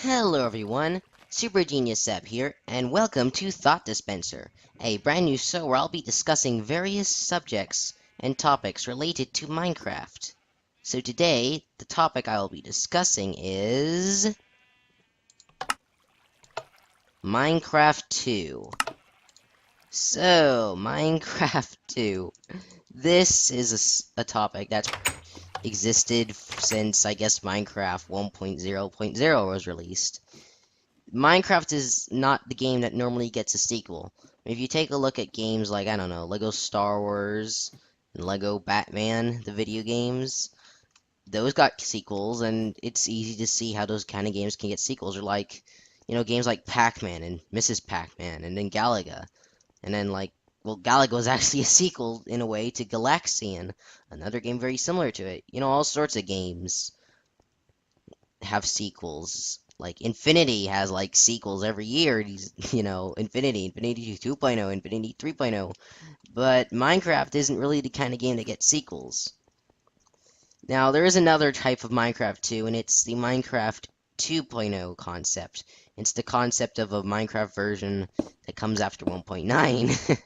Hello everyone, Super Genius Seb here, and welcome to Thought Dispenser, a brand new show where I'll be discussing various subjects and topics related to Minecraft. So today, the topic I will be discussing is Minecraft 2. So, Minecraft 2. This is a topic that's existed since, I guess, Minecraft 1.0.0 was released. Minecraft is not the game that normally gets a sequel. If you take a look at games like, I don't know, Lego Star Wars and Lego Batman, the video games, those got sequels, and it's easy to see how those kind of games can get sequels. Or like, games like Pac-Man and Mrs. Pac-Man, and then Galaga. And then, like, well, Galaga was actually a sequel, in a way, to Galaxian, another game very similar to it. All sorts of games have sequels. Like Infinity has like sequels every year. These, Infinity 2.0, Infinity 3.0. But Minecraft isn't really the kind of game that gets sequels. Now, there is another type of Minecraft too, and it's the Minecraft 2.0 concept. It's the concept of a Minecraft version that comes after 1.9.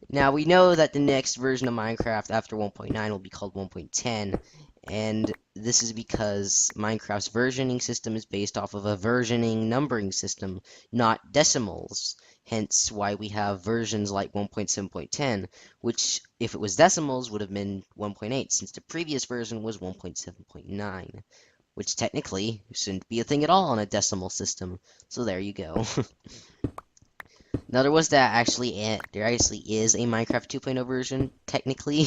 Now, we know that the next version of Minecraft after 1.9 will be called 1.10, and this is because Minecraft's versioning system is based off of a versioning numbering system, not decimals. Hence why we have versions like 1.7.10, which, if it was decimals, would have been 1.8, since the previous version was 1.7.9, which technically shouldn't be a thing at all on a decimal system. So there you go. Now there actually is a Minecraft 2.0 version. Technically,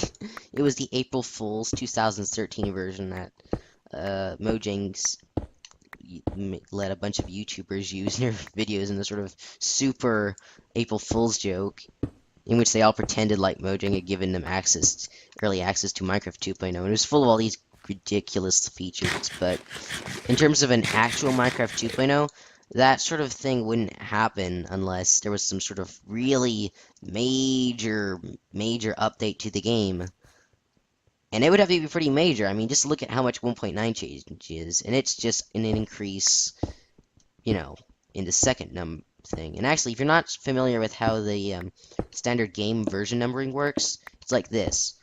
it was the April Fool's 2013 version that Mojang's let a bunch of YouTubers use their videos in a sort of super April Fool's joke, in which they all pretended like Mojang had given them early access to Minecraft 2.0, and it was full of all these ridiculous features. But in terms of an actual Minecraft 2.0, that sort of thing wouldn't happen unless there was some sort of really major update to the game. And it would have to be pretty major. I mean, just look at how much 1.9 changes, and it's just an increase, in the second thing. And actually, if you're not familiar with how the standard game version numbering works, it's like this.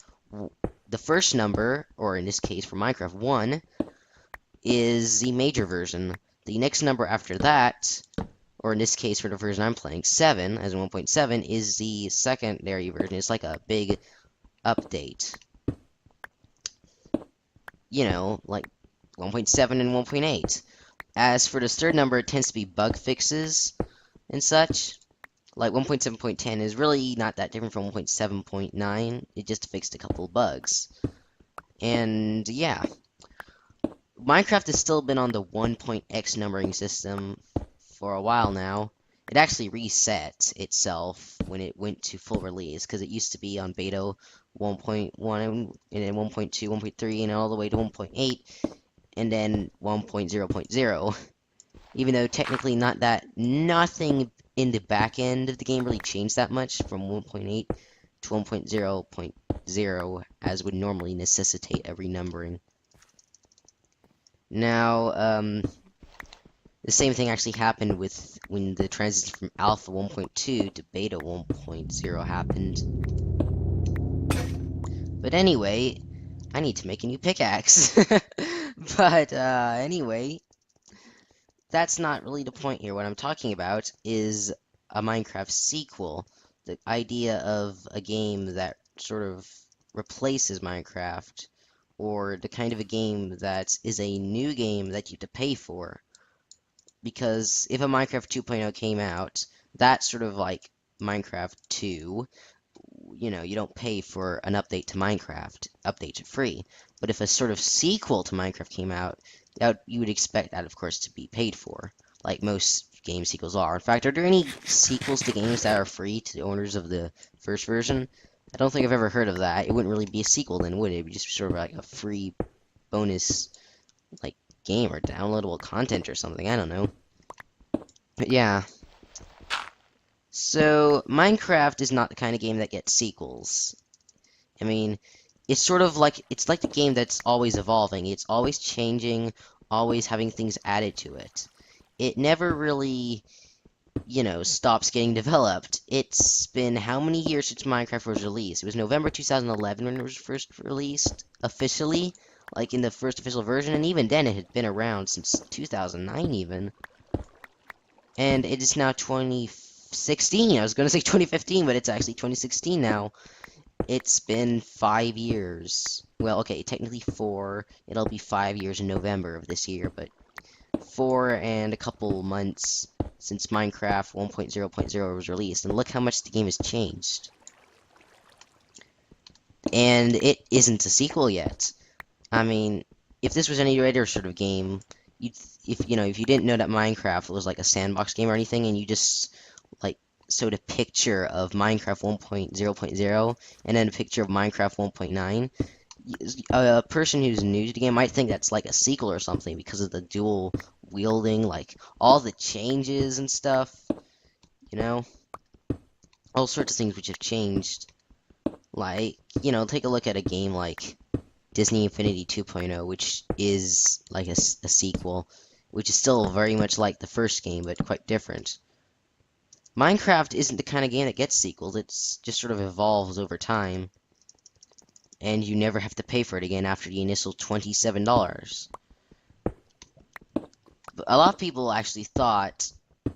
The first number, or in this case for Minecraft, 1, is the major version. The next number after that, or in this case for the version I'm playing, 7, as in 1.7, is the secondary version. It's like a big update. Like 1.7 and 1.8. As for the third number, it tends to be bug fixes and such. Like 1.7.10 is really not that different from 1.7.9. It just fixed a couple bugs. And yeah. Minecraft has still been on the 1.x numbering system for a while now. It actually reset itself when it went to full release, because it used to be on beta 1.1 and then 1.2, 1.3, and all the way to 1.8, and then 1.0.0. Even though technically nothing in the back end of the game really changed that much from 1.8 to 1.0.0, as would normally necessitate a renumbering. Now, the same thing actually happened when the transition from Alpha 1.2 to Beta 1.0 happened. But anyway, I need to make a new pickaxe. But anyway, that's not really the point here. What I'm talking about is a Minecraft sequel. The idea of a game that sort of replaces Minecraft, or the kind of a game that is a new game that you have to pay for. Because if a Minecraft 2.0 came out, that's sort of like Minecraft 2. You don't pay for an update to Minecraft. Updates are free. But if a sort of sequel to Minecraft came out, you would expect that, of course, to be paid for, like most game sequels are. In fact, are there any sequels to games that are free to the owners of the first version? I don't think I've ever heard of that. It wouldn't really be a sequel then, would it? It would just be sort of like a free bonus, like, game or downloadable content or something. I don't know. But yeah. So, Minecraft is not the kind of game that gets sequels. I mean, it's like the game that's always evolving. It's always changing, always having things added to it. it never really, stops getting developed. It's been how many years since Minecraft was released? It was November 2011 when it was first released officially, like in the first official version, and even then it had been around since 2009 even. And it is now 2016. I was going to say 2015, but it's actually 2016 now. It's been 5 years. Well, okay, technically 4. It'll be 5 years in November of this year, but 4 and a couple months since Minecraft 1.0.0 was released. And look how much the game has changed. And it isn't a sequel yet. I mean, if this was any other sort of game, if you didn't know that Minecraft was like a sandbox game or anything, and you just like showed a picture of Minecraft 1.0.0 and then a picture of Minecraft 1.9, a person who's new to the game might think that's like a sequel or something because of the dual wielding, like all the changes and stuff, all sorts of things which have changed. Like, take a look at a game like Disney Infinity 2.0, which is like a sequel, which is still very much like the first game, but quite different. Minecraft isn't the kind of game that gets sequels, it's just sort of evolves over time, and you never have to pay for it again after the initial $27. But a lot of people actually thought,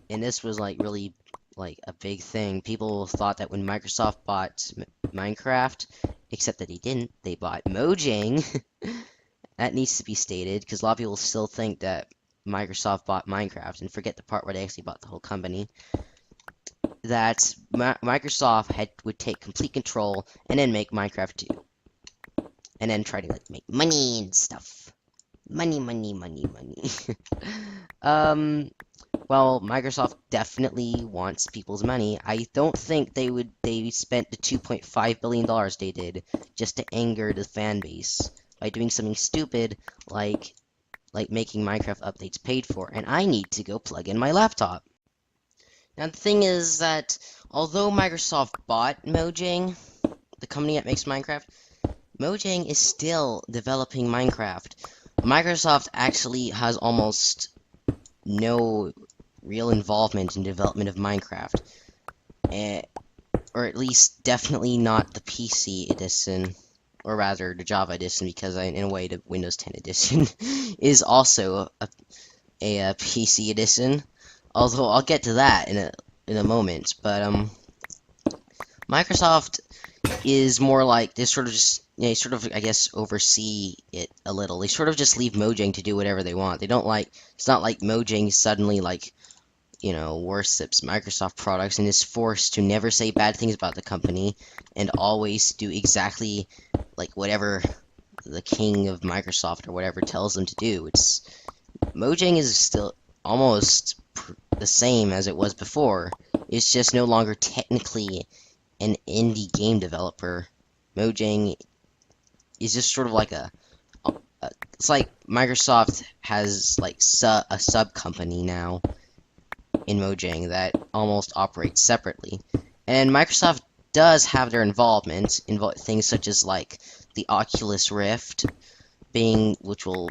and this was like really like a big thing, people thought that when Microsoft bought Minecraft, except that they didn't, they bought Mojang. That needs to be stated, because a lot of people still think that Microsoft bought Minecraft and forget the part where they actually bought the whole company. That Microsoft would take complete control and then make Minecraft 2. And then try to like make money and stuff. Money, money, money, money. Well, Microsoft definitely wants people's money. I don't think they spent the $2.5 billion they did just to anger the fan base by doing something stupid like making Minecraft updates paid for, and I need to go plug in my laptop. Now, the thing is that although Microsoft bought Mojang, the company that makes Minecraft, Mojang is still developing Minecraft. Microsoft actually has almost no real involvement in development of Minecraft. Or at least definitely not the PC edition, or rather the Java edition, because in a way the Windows 10 edition is also a PC edition. Although I'll get to that in a moment. But Microsoft is more like they sort of just sort of I guess oversee it a little. They sort of just leave Mojang to do whatever they want. They don't like it's not like Mojang suddenly like worships Microsoft products and is forced to never say bad things about the company and always do exactly like whatever the king of Microsoft or whatever tells them to do. Mojang is still almost the same as it was before. It's just no longer technically an indie game developer. Mojang is just sort of like it's like Microsoft has like a sub company now in Mojang that almost operates separately. And Microsoft does have their involvement in things such as like the Oculus Rift which will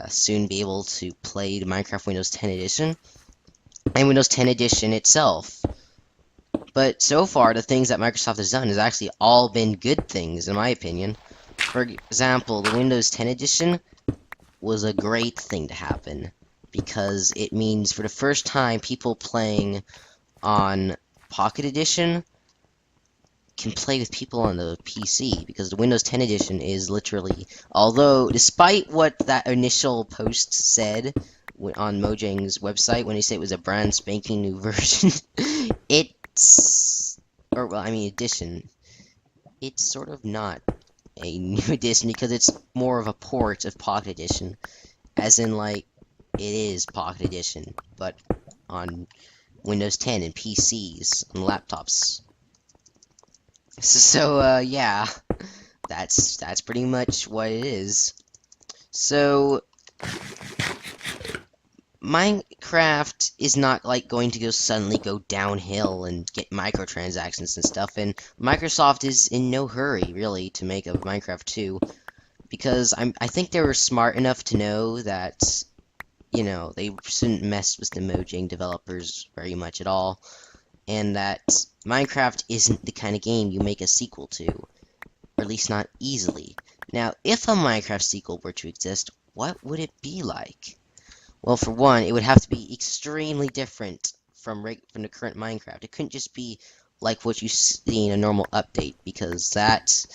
soon be able to play the Minecraft Windows 10 Edition and Windows 10 Edition itself. But so far, the things that Microsoft has done has actually all been good things, in my opinion. For example, the Windows 10 Edition was a great thing to happen, because it means for the first time people playing on Pocket Edition can play with people on the PC, because the Windows 10 Edition is literally, although despite what that initial post said on Mojang's website when they said it was a brand spanking new version, edition, it's sort of not a new edition because it's more of a port of Pocket Edition, as in like it is Pocket Edition, but on Windows 10 and PCs and laptops. So yeah, that's pretty much what it is. So Minecraft is not like going to suddenly go downhill and get microtransactions and stuff, and Microsoft is in no hurry really to make a Minecraft 2, because I think they were smart enough to know that you know, they shouldn't mess with the Mojang developers very much at all, and that Minecraft isn't the kind of game you make a sequel to, or at least not easily. Now, if a Minecraft sequel were to exist, what would it be like? Well, for one, it would have to be extremely different from the current Minecraft. It couldn't just be like what you see in a normal update, because that,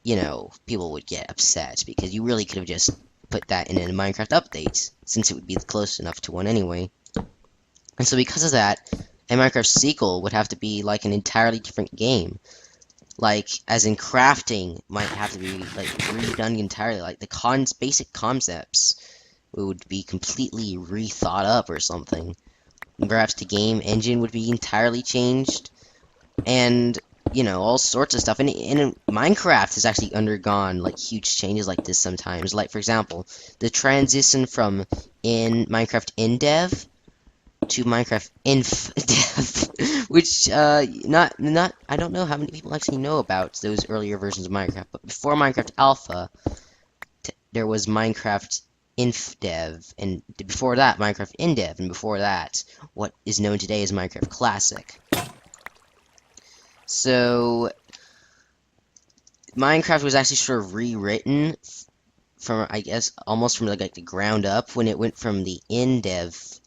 you know, people would get upset, because you really could have just put that in a Minecraft update, since it would be close enough to one anyway. And so because of that, a Minecraft sequel would have to be like an entirely different game. Like, as in crafting might have to be like redone entirely. Like the basic concepts would be completely rethought up or something. And perhaps the game engine would be entirely changed, and you know, all sorts of stuff. And Minecraft has actually undergone like huge changes like this sometimes. Like for example, the transition from in Minecraft InDev to Minecraft InfDev, which not I don't know how many people actually know about those earlier versions of Minecraft. But before Minecraft Alpha, there was Minecraft InfDev, and before that, Minecraft InDev, and before that, what is known today as Minecraft Classic. So, Minecraft was actually sort of rewritten from, I guess, almost from like the ground up when it went from the InDev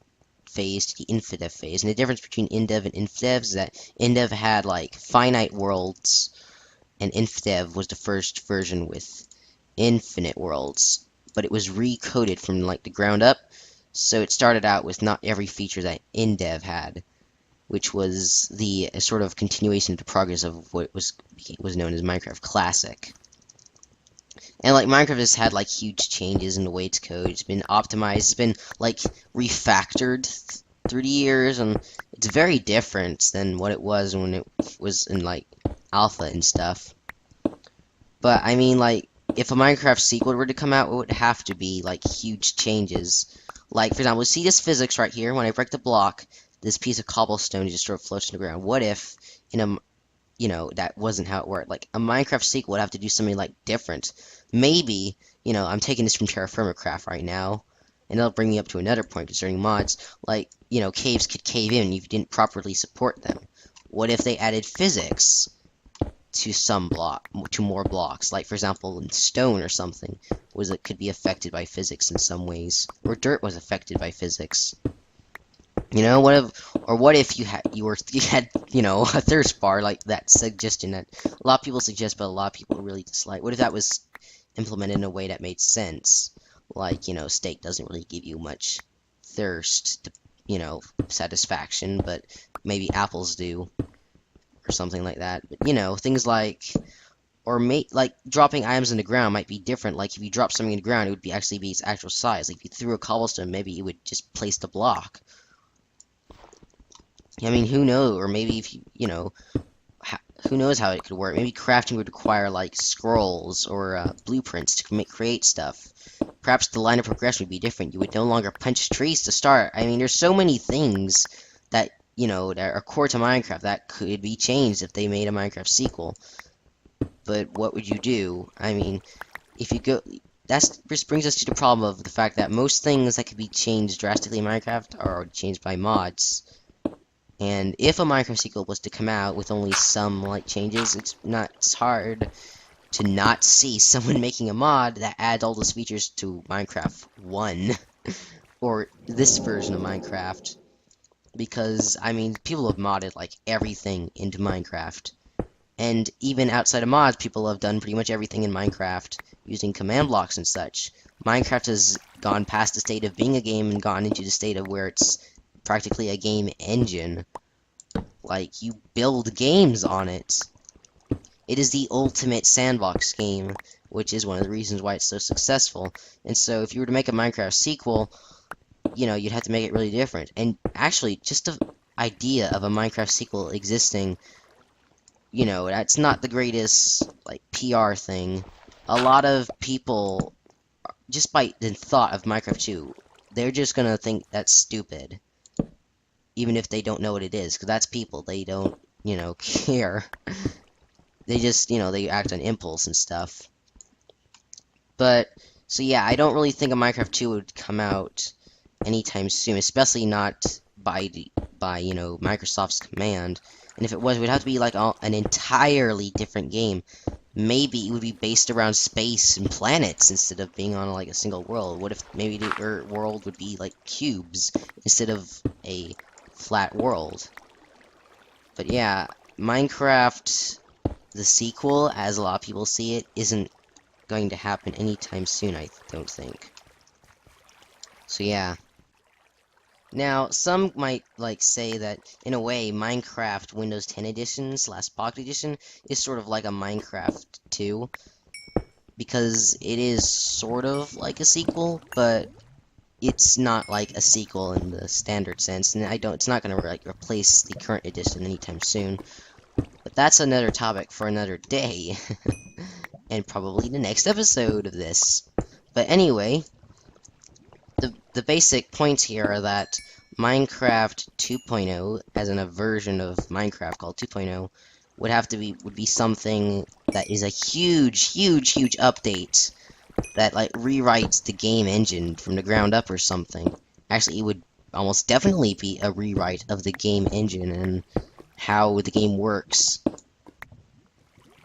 phase to the InfDev phase. And the difference between InDev and InfDev is that InDev had like finite worlds, and InfDev was the first version with infinite worlds. But it was recoded from like the ground up, so it started out with not every feature that InDev had, which was the sort of continuation of the progress of what was known as Minecraft Classic. And like Minecraft has had like huge changes in the way it's coded. It's been optimized. It's been like refactored through the years, and it's very different than what it was when it was in like alpha and stuff. But I mean, like, if a Minecraft sequel were to come out, it would have to be like huge changes. Like, for example, see this physics right here. When I break the block, this piece of cobblestone just sort of floats on the ground. What if, in a, you know, that wasn't how it worked? Like, a Minecraft sequel would have to do something like different. Maybe, you know, I'm taking this from Terraformacraft right now, and it'll bring me up to another point concerning mods. Like, you know, caves could cave in if you didn't properly support them. What if they added physics to more blocks, like for example in stone or something, it could be affected by physics in some ways, or dirt was affected by physics. You know, what if you had you know, a thirst bar, like that suggestion that a lot of people suggest but a lot of people really dislike. What if that was implemented in a way that made sense? Like, you know, steak doesn't really give you much thirst, you know, satisfaction, but maybe apples do, or something like that. But, you know, things like, or like dropping items in the ground might be different. Like if you drop something in the ground, it would actually be its actual size. Like if you threw a cobblestone, maybe it would just place the block. I mean, who knows? Or maybe if you know, who knows how it could work? Maybe crafting would require like scrolls or blueprints to create stuff. Perhaps the line of progression would be different. You would no longer punch trees to start. I mean, there's so many things that, you know, that are core to Minecraft that could be changed if they made a Minecraft sequel. But what would you do? I mean, if you go... This brings us to the problem of the fact that most things that could be changed drastically in Minecraft are changed by mods. And if a Minecraft sequel was to come out with only some like changes, it's hard to not see someone making a mod that adds all those features to Minecraft 1 or this version of Minecraft. Because, I mean, people have modded like everything into Minecraft. And even outside of mods, people have done pretty much everything in Minecraft using command blocks and such. Minecraft has gone past the state of being a game and gone into the state of where it's practically a game engine. Like, you build games on it. It is the ultimate sandbox game, which is one of the reasons why it's so successful. And so if you were to make a Minecraft sequel, you know, you'd have to make it really different. And actually, just the idea of a Minecraft sequel existing, you know, that's not the greatest, like, PR thing. A lot of people, just by the thought of Minecraft 2, they're just gonna think that's stupid. Even if they don't know what it is, because that's people. They don't, you know, care. They just, you know, they act on impulse and stuff. But So yeah, I don't really think a Minecraft 2 would come out anytime soon, especially not by Microsoft's command. And if it was, it would have to be like an entirely different game. Maybe it would be based around space and planets instead of being on like a single world. What if maybe the world would be like cubes instead of a flat world? But yeah, Minecraft, the sequel, as a lot of people see it, isn't going to happen anytime soon, I don't think. So yeah. Now, some might say that in a way Minecraft Windows 10 Edition / Pocket Edition is sort of like a Minecraft 2 because it is sort of like a sequel, but it's not like a sequel in the standard sense, and it's not going to like replace the current edition anytime soon. But that's another topic for another day, and probably the next episode of this. But anyway, the basic points here are that Minecraft 2.0, as in a version of Minecraft called 2.0, would be something that is a huge update that like rewrites the game engine from the ground up or something. Actually, it would almost definitely be a rewrite of the game engine and how the game works.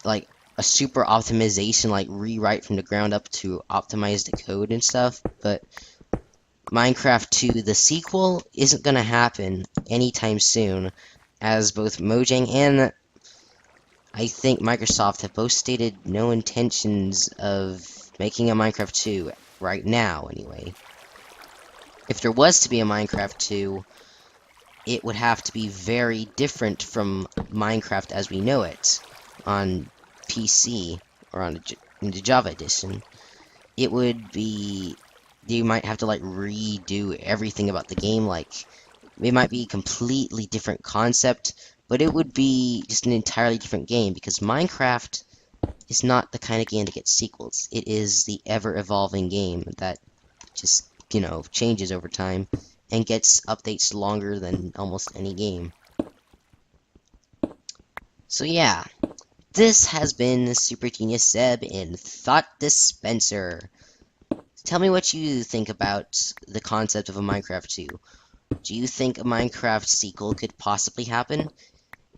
Like a super optimization, like rewrite from the ground up to optimize the code and stuff, but Minecraft 2, the sequel, isn't gonna happen anytime soon, as both Mojang and I think Microsoft have both stated no intentions of making a Minecraft 2 right now, anyway. If there was to be a Minecraft 2, it would have to be very different from Minecraft as we know it on PC or in the Java edition. It would be you might have to like redo everything about the game. Like it might be a completely different concept, but it would be just an entirely different game because Minecraft is not the kind of game to get sequels. It is the ever-evolving game that just, changes over time and gets updates longer than almost any game. So yeah, this has been Super Genius Zeb in Thought Dispenser. Tell me what you think about the concept of a Minecraft 2. Do you think a Minecraft sequel could possibly happen?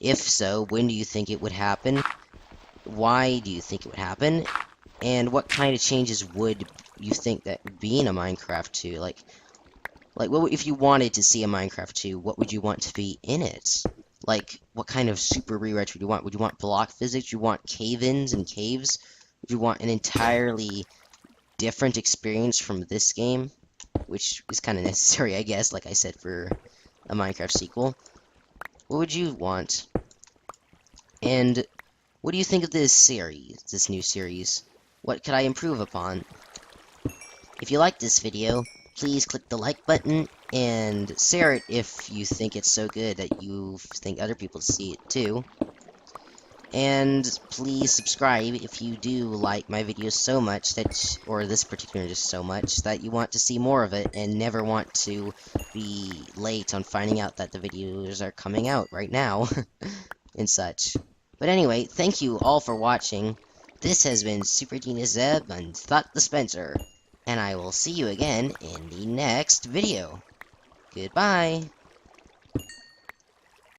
If so, when do you think it would happen? Why do you think it would happen? And what kind of changes would you think that would be in a Minecraft 2? Like what if you wanted to see a Minecraft 2, what would you want to be in it? Like, what kind of super rewrite would you want? Would you want block physics? Would you want cave-ins and caves? Would you want an entirely different experience from this game? Which is kind of necessary, I guess, like I said, for a Minecraft sequel. What would you want? And what do you think of this new series? What could I improve upon? If you like this video, please click the like button and share it if you think it's so good that you think other people see it too. And please subscribe if you do like my videos so much that, or this particular just so much, that you want to see more of it and never want to be late on finding out that the videos are coming out right now and such. But anyway, thank you all for watching. This has been Super Genius Zeb and Thought Dispenser, and I will see you again in the next video. Goodbye!